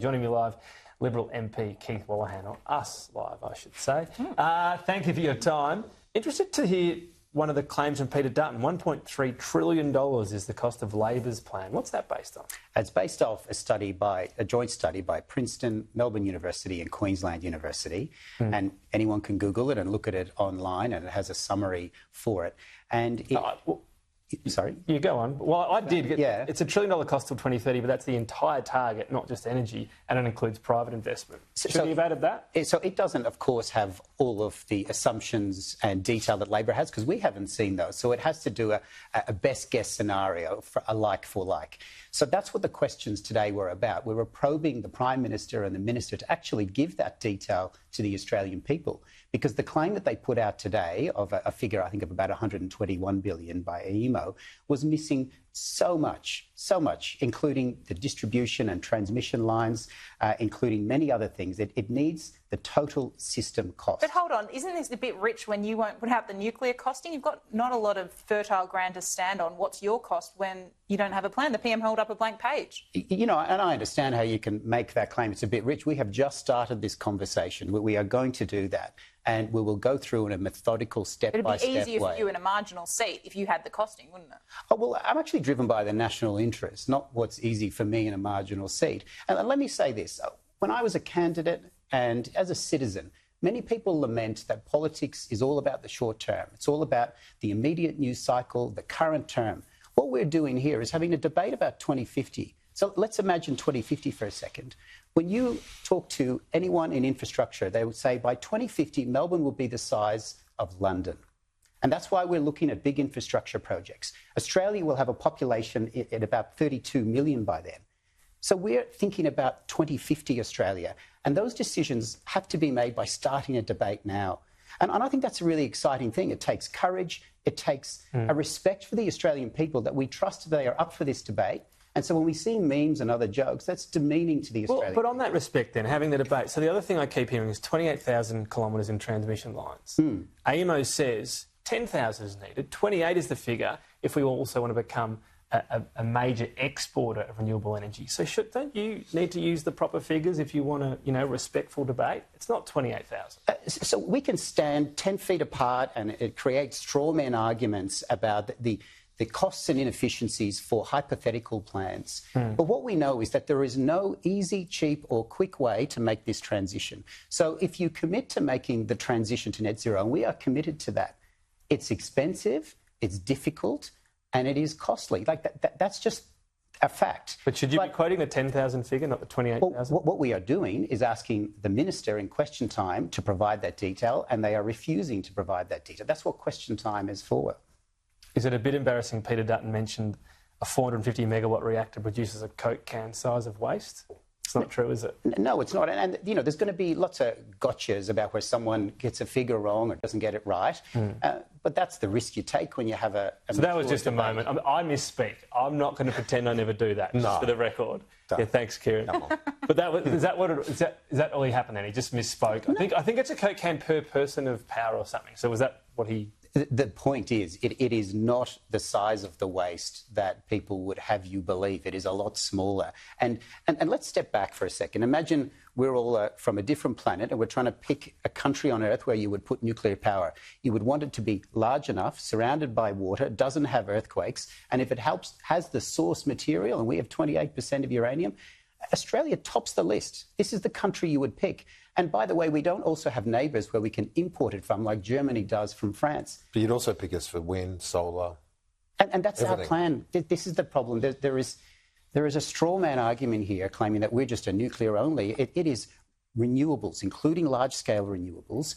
Joining me live, Liberal MP Keith Wolahan, or us live, I should say. Thank you for your time. Interested to hear one of the claims from Peter Dutton. $1.3 trillion is the cost of Labor's plan. What's that based on? It's based off a joint study by Princeton, Melbourne University and Queensland University. And anyone can Google it and look at it online, and it has a summary for it. And sorry? You go on. Well, I did. It's $1 trillion cost till 2030, but that's the entire target, not just energy, and it includes private investment. Should you have added that? So it doesn't, of course, have all of the assumptions and detail that Labor has, because we haven't seen those. So it has to do a best guess scenario for a like for like. So that's what the questions today were about. We were probing the Prime Minister and the Minister to actually give that detail to the Australian people, because the claim that they put out today of a figure, I think, of about $121 billion by AEMO was missing so much, including the distribution and transmission lines, including many other things. It needs the total system cost. But hold on, isn't this a bit rich when you won't put out the nuclear costing? You've got not a lot of fertile ground to stand on. What's your cost when you don't have a plan? The PM held up a blank page. You know, and I understand how you can make that claim. It's a bit rich. We have just started this conversation. We are going to do that, and we will go through in a methodical step-by-step way. It'd be easier for you in a marginal seat if you had the costing, wouldn't it? Oh, well, I'm actually driven by the national interest, not what's easy for me in a marginal seat. And let me say this. When I was a candidate and as a citizen, many people lament that politics is all about the short term. It's all about the immediate news cycle, the current term. What we're doing here is having a debate about 2050. So let's imagine 2050 for a second. When you talk to anyone in infrastructure, they would say by 2050, Melbourne will be the size of London. And that's why we're looking at big infrastructure projects. Australia will have a population at about 32 million by then. So we're thinking about 2050 Australia. And those decisions have to be made by starting a debate now. And I think that's a really exciting thing. It takes courage. It takes a respect for the Australian people that we trust they are up for this debate. And so when we see memes and other jokes, that's demeaning to the Australian people. But on that respect then, having the debate, so the other thing I keep hearing is 28,000 kilometres in transmission lines. AEMO says 10,000 is needed. 28 is the figure if we also want to become a major exporter of renewable energy. So don't you need to use the proper figures if you want a respectful debate? It's not 28,000. So we can stand 10 feet apart and it creates straw man arguments about the costs and inefficiencies for hypothetical plans. But what we know is that there is no easy, cheap or quick way to make this transition. So if you commit to making the transition to net zero, and we are committed to that, it's expensive, it's difficult, and it is costly. That's just a fact. But should you be quoting the 10,000 figure, not the 28,000? Well, what we are doing is asking the Minister in question time to provide that detail, and they are refusing to provide that detail. That's what question time is for. Is it a bit embarrassing Peter Dutton mentioned a 450 megawatt reactor produces a Coke can size of waste? It's not true, is it? No, it's not. And there's going to be lots of gotchas about where someone gets a figure wrong or doesn't get it right. But that's the risk you take when you have a So that was just a moment. I misspeak. I'm not going to pretend I never do that, just for the record. Yeah, thanks, Kieran. But is that all he happened then? He just misspoke. No. I think it's a Coke can per person of power or something. So was that what he... The point is, it is not the size of the waste that people would have you believe. It is a lot smaller. And let's step back for a second. Imagine we're all from a different planet and we're trying to pick a country on Earth where you would put nuclear power. You would want it to be large enough, surrounded by water, doesn't have earthquakes, and if it has the source material, and we have 28% of uranium, Australia tops the list. This is the country you would pick. And by the way, we don't also have neighbours where we can import it from, like Germany does from France. But you'd also pick us for wind, solar... And that's everything. Our plan. This is the problem. There is a straw man argument here claiming that we're just a nuclear only. It is renewables, including large-scale renewables,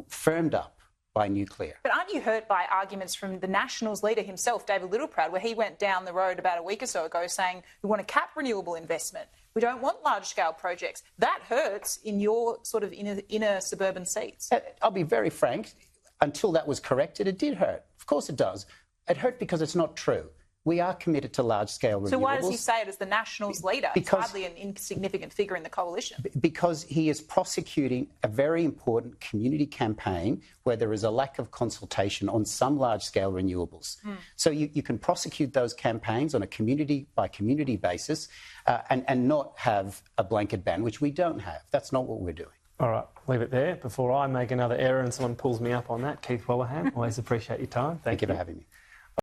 firmed up by nuclear. But aren't you hurt by arguments from the Nationals leader himself, David Littleproud, where he went down the road about a week or so ago saying we want to cap renewable investment, we don't want large-scale projects? That hurts in your sort of inner suburban seats. I'll be very frank. Until that was corrected, it did hurt. Of course it does. It hurt because it's not true. we are committed to large-scale renewables. So why does he say it as the Nationals leader? He's Because- hardly an insignificant figure in the coalition. Because he is prosecuting a very important community campaign where there is a lack of consultation on some large-scale renewables. So you can prosecute those campaigns on a community-by-community basis and not have a blanket ban, which we don't have. That's not what we're doing. All right, leave it there before I make another error and someone pulls me up on that. Keith Wallahan, always appreciate your time. Thank you for having me.